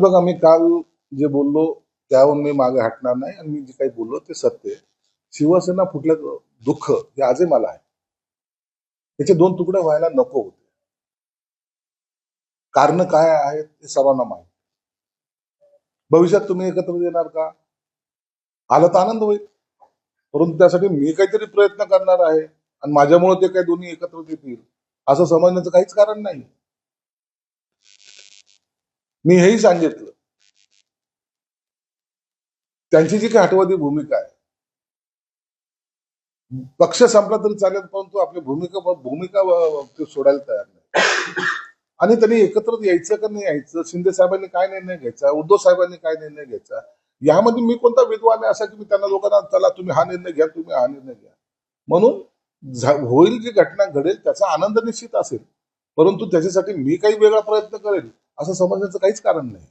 हे बघा, मी काल जे बोललो त्याहून मी मागे हटणार नाही आणि मी जे काही बोललो ते सत्य आहे. शिवसेना फुटल्याचं दुःख हे आजही मला आहे. त्याचे दोन तुकडे व्हायला नको होते. कारण काय आहेत ते सर्वांना माहिती. भविष्यात तुम्ही एकत्र येणार का? आला तर आनंद होईल, परंतु त्यासाठी मी काहीतरी प्रयत्न करणार आहे आणि माझ्यामुळे ते काही दोन्ही एकत्र येतील असं समजण्याचं काहीच कारण नाही. मी हेही सांगितलं, त्यांची जी काही हटवादी भूमिका आहे, पक्ष संपला तरी चालेल, परंतु आपली भूमिका भूमिका ते सोडायला तयार नाही. आणि त्यांनी एकत्र यायचं का नाही यायचं, शिंदे साहेबांनी काय निर्णय घ्यायचा, उद्धव साहेबांनी काय निर्णय घ्यायचा, यामध्ये मी कोणता विद्वान आहे असा की मी त्यांना लोकांना चला तुम्ही हा निर्णय घ्या, तुम्ही हा निर्णय घ्या. म्हणून होईल जी घटना घडेल त्याचा आनंद निश्चित असेल, परंतु त्याच्यासाठी मी काही वेगळा प्रयत्न करेल असं समजण्याचं काहीच कारण नाही.